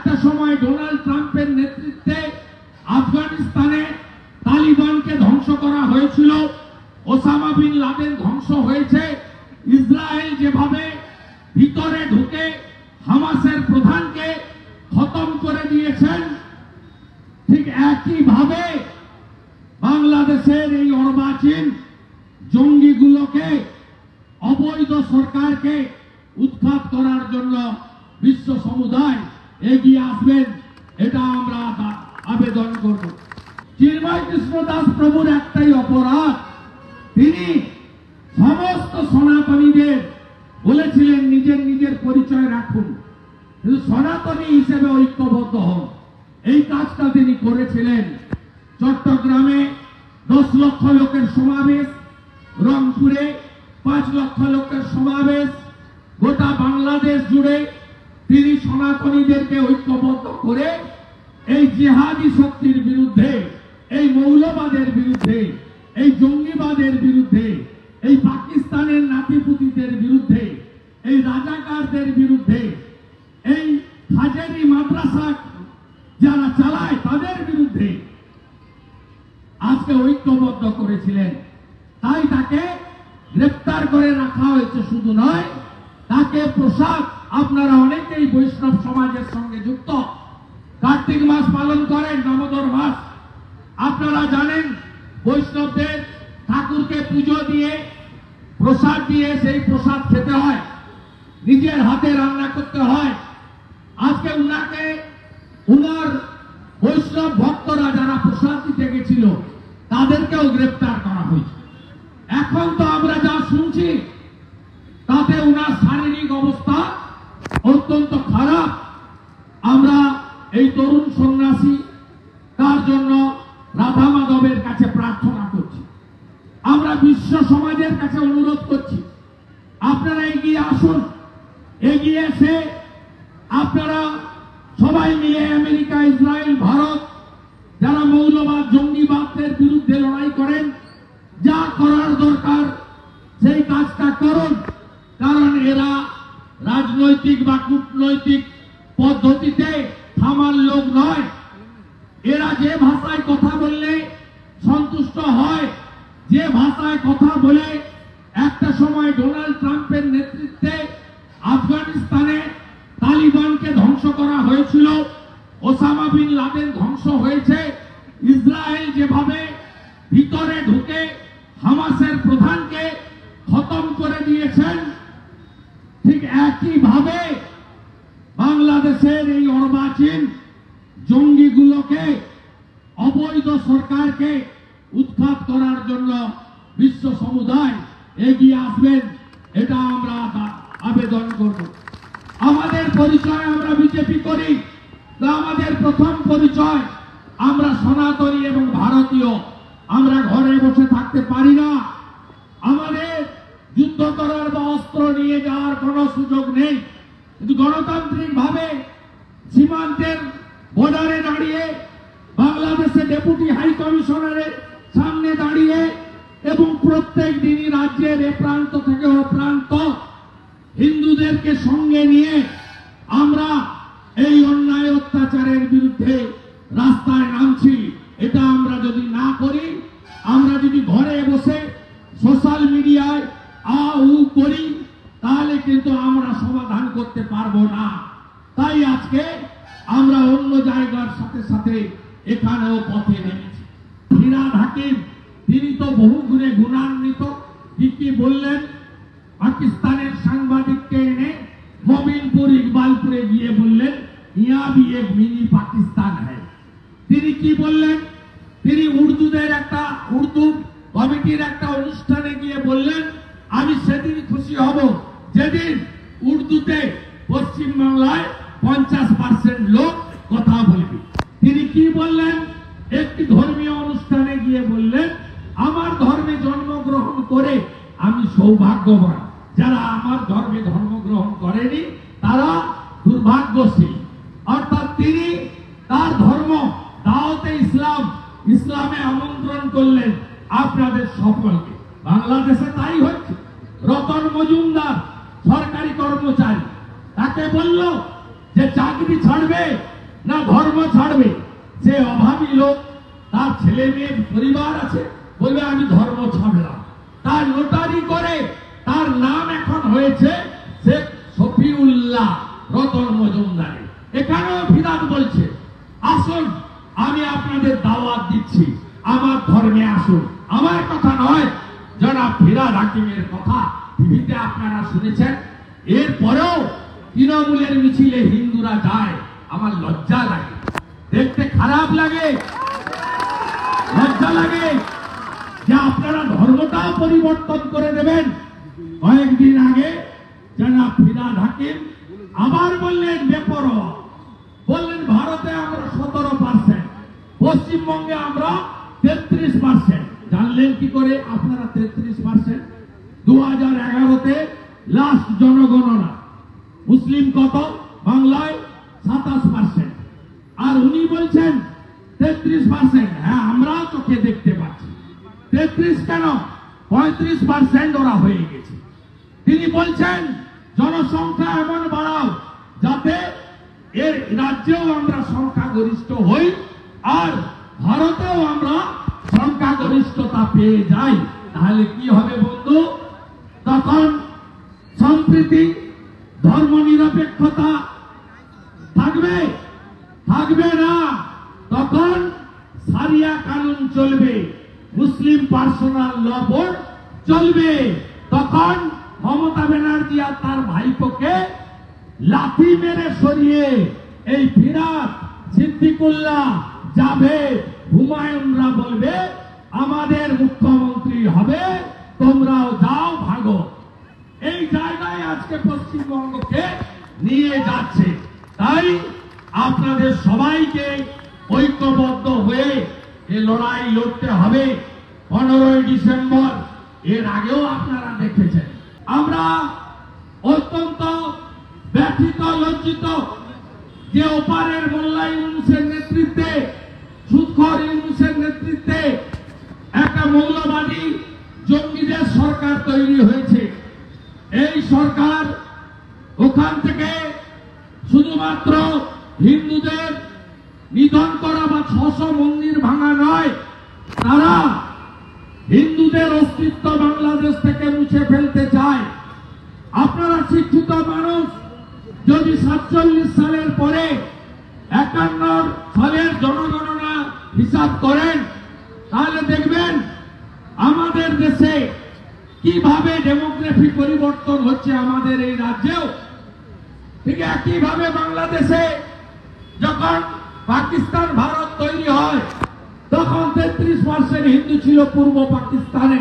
একটা সময় ডোনাল্ড ট্রাম্পের নেতৃত্বে আফগানিস্তানে তালিবানকে ধ্বংস করা হয়েছিল, ওসামা বিন লাদেন ধ্বংস হয়েছে, ইসরায়েল যেভাবে ভিতরে ঢুকে হামাসের প্রধানকে খতম করে দিয়েছেন, ঠিক একইভাবে বাংলাদেশের এই অর্বাচীন জঙ্গিগুলোকে, অবৈধ সরকারকে উৎখাত করার জন্য বিশ্ব সমুদায় এগিয়ে আসবেন, এটা আমরা আবেদন করব। চিন্ময় কৃষ্ণ দাস প্রভুর একটাই অপরাধ, তিনি সমস্ত সনাতনীদের বলেছিলেন নিজের নিজের পরিচয় রাখুন, কিন্তু সনাতনী হিসেবে ঐক্যবদ্ধ হন। এই কাজটা তিনি করেছিলেন। চট্টগ্রামে 10 লক্ষ লোকের সমাবেশ, রংপুরে 5 লক্ষ লোকের সমাবেশ, গোটা বাংলাদেশ জুড়ে তিনি সনাতনীদেরকে ঐক্যবদ্ধ করে এই জিহাদি শক্তির বিরুদ্ধে, এই মৌলবাদের বিরুদ্ধে, এই জঙ্গিবাদের বিরুদ্ধে, এই পাকিস্তানের নাতিপুতিদের বিরুদ্ধে, এই রাজাকারদের বিরুদ্ধে, এই হাজারি মাদ্রাসা যারা চালায় তাদের বিরুদ্ধে আজকে ঐক্যবদ্ধ করেছিলেন। তাই তাকে গ্রেফতার করে রাখা হয়েছে। শুধু নয়, তাকে প্রসাদ, আপনারা অনেকেই বৈষ্ণব সমাজের সঙ্গে যুক্ত, কার্তিক মাস পালন করেন, দামোদর মাস। আপনারা জানেন বৈষ্ণবদের ঠাকুরকে পুজো দিয়ে, প্রসাদ দিয়ে, সেই প্রসাদ খেতে হয়, নিজের হাতে রান্না করতে হয়। আজকে উনার বৈষ্ণব ভক্তরা যারা প্রসাদ দিতে গেছিল তাদেরকেও গ্রেফতার করা হয়েছে। এখন তো আমরা যা শুনছি তাতে উনার শারীরিক অবস্থা অত্যন্ত খারাপ। আমরা এই তরুণ সন্ন্যাসী তার জন্য রাধা মাধবের কাছে প্রার্থনা করছি। আমরা বিশ্ব সমাজের কাছে অনুরোধ করছি, আপনারা এগিয়ে আসুন। এগিয়ে এসে আপনারা সবাই মিলে আমেরিকা, ইসরায়েল, ভারত যারা মৌলবাদ, জঙ্গিবাদের বিরুদ্ধে লড়াই করেন, যা করার দরকার সেই কাজটা করুন। কারণ এরা রাজনৈতিক বা কূটনৈতিক পদ্ধতিতে থামার লোক নয়। এরা যে ভাষায় কথা বললে সন্তুষ্ট হয়, যে ভাষায় কথা বলে একটা সময় ডোনাল্ড ট্রাম্পের নেতৃত্বে আফগানিস্তানে তালিবানকে ধ্বংস করা হয়েছিল, ওসামা বিন লাদেন ধ্বংস হয়েছে, ইসরায়েল যেভাবে ভিতরে ঢুকে হামাসের প্রধানকে খতম করে দিয়েছেন, ঠিক একইভাবে বাংলাদেশের এই অর্বাচীন জঙ্গিগুলোকে, অবৈধ সরকারকে উৎখাত করার জন্য বিশ্ব সমুদায় এগিয়ে আসবেন, এটা আমরা আবেদন করব। আমাদের পরিচয় আমরা বিজেপি করি, আমাদের প্রথম পরিচয় আমরা সনাতনী এবং ভারতীয়। আমরা ঘরে বসে থাকতে পারি না। আমাদের যুদ্ধ করার বা অস্ত্র নিয়ে যাওয়ার কোনো সুযোগ নেই, কিন্তু গণতান্ত্রিক ভাবে সীমান্তের বর্ডারে দাঁড়িয়ে, বাংলাদেশে ডেপুটি হাই কমিশনারের সামনে দাঁড়িয়ে এবং প্রত্যেক দিনই রাজ্যের এ প্রান্ত থেকে ও প্রান্ত হিন্দুদেরকে সঙ্গে নিয়ে আমরা এই অন্যায় অত্যাচারের বিরুদ্ধে রাস্তায় নামছি। এটা আমরা যদি না করি, আমরা যদি ঘরে বসে সোশ্যাল মিডিয়ায় করি, তাহলে কিন্তু আমরা সমাধান করতে পারবো না। তাই আজকে আমরা অন্য জায়গার সাথে সাথে এখানেও পথে নেমেছি। ফিরহাদ হাকিম তিনি তো বহু গুণে গুণান্বিত। কি বললেন? পাকিস্তানের সাংবাদিককে এনে মোমিনপুর, ইকবালপুরে গিয়ে বললেন ইয়া ভি এক মিনি পাকিস্তান হ্যায়। তিনি কি বললেন? তিনি উর্দু কমিটির একটা অনুষ্ঠানে গিয়ে বললেন, আমি সেদিন খুশি হব যেদিন উর্দুতে পশ্চিমবাংলায় 50% লোক কথা বলবে। তিনি কি বললেন? একটি ধর্মীয় অনুষ্ঠানে গিয়ে বললেন, আমার ধর্মে জন্মগ্রহণ করে আমি সৌভাগ্যবান, যারা আমার ধর্মে জন্মগ্রহণ করেনি তারা দুর্ভাগ্যশীল। অর্থাৎ তিনি তার ধর্ম দাওয়াতে ইসলামে আমন্ত্রণ করলেন আপনাদের সকলকে। বাংলাদেশে তাই হচ্ছে। রতন মজুমদার সরকারি কর্মচারী, তাকে বলল যে চাকরি ছাড়বে না ধর্ম ছাড়বে। সে অভাবী লোক, তার ছেলে মেয়ে পরিবার আছে, বলবে আমি ধর্ম ছাড়লাম। তার নোটারি করে তার নাম এখন হয়েছে শেখ শফিউল্লাহ রতন মজুমদার। এখানেও ফিরাদ বলছে আসুন, আমি আপনাদের দাওয়াত দিচ্ছি, আমার ধর্মে আসুন। আমার কথা নয়, জনাব ফিরাদ হাকিমের কথা টিভিতে আপনারা শুনেছেন। এরপরেও তৃণমূলের মিছিলে হিন্দুরা যায়, আমার লজ্জা লাগে, দেখতে খারাপ লাগে, লজ্জা লাগে যে আপনারা ধর্মটাও পরিবর্তন করে দেবেন। কয়েকদিন আগে জনাব ফিরাদ হাকিম আবার বললেন বেপরোয়া, বললেন ভারতে আমরা 17%, পশ্চিমবঙ্গে আমরা 33%। জানলেন কি করে আপনারা 33%? 2011-তে লাস্ট জনগণনা মুসলিম কত? বাংলায় 27%, আর উনি বলছেন 33%। হ্যাঁ, আমরাও চোখে দেখতে পাচ্ছি। 33 কেন, 35% ওরা হয়ে গেছে। তিনি বলছেন জনসংখ্যা এমন বাড়াও যাতে এর রাজ্যেও আমরা সংখ্যাগরিষ্ঠ হই আর ভারতেও আমরা সংখ্যাগরিষ্ঠতা পেয়ে যাই। তাহলে কি হবে বন্ধু? তখন সম্প্রীতি, ধর্ম নিরপেক্ষতা থাকবে? থাকবে না। তখন সারিয়া কানুন চলবে, মুসলিম পার্সোনাল ল বোর্ড চলবে। তখন মমতা ব্যানার্জি আর তার ভাইপোকে লাথি মেরে সরিয়ে এই ফিরাদ, সিদ্দিকুল্লাহ, জাভেদ, হুমায়ুনরা বলবে আমাদের মুখ্যমন্ত্রী হবে, তোমরাও যাও ভাগো। এই জায়গায় আজকে পশ্চিমবঙ্গকে নিয়ে যাচ্ছে। তাই আপনাদের সবাইকে ঐক্যবদ্ধ হয়ে এই লড়াই লড়তে হবে। 15ই ডিসেম্বর, এর আগেও আপনারা দেখেছেন। আমরা অত্যন্ত ব্যথিত, লজ্জিত যে ওপারের মোল্লা ইউনূসের নেতৃত্বে, সুদখোর ইউনূসের নেতৃত্বে একটা মৌলবাদী জঙ্গিদের সরকার তৈরি হয়েছে। এই সরকার ওখান থেকে শুধুমাত্র হিন্দুদের নিধন করা বা 600 মন্দির ভাঙা নয়, তারা হিন্দুদের অস্তিত্ব বাংলাদেশ থেকে মুছে ফেলতে চায়। আপনারা শিক্ষিত মানুষ, যদি 47 সালের পরে 51 সালের জনগণনা হিসাব করেন, তাহলে দেখবেন আমাদের দেশে কিভাবে ডেমোগ্রাফি পরিবর্তন হচ্ছে আমাদের এই রাজ্যেও। ঠিক একইভাবে বাংলাদেশে যখন পাকিস্তান ভারত তৈরি হয়, তখন 33% হিন্দু ছিল পূর্ব পাকিস্তানে।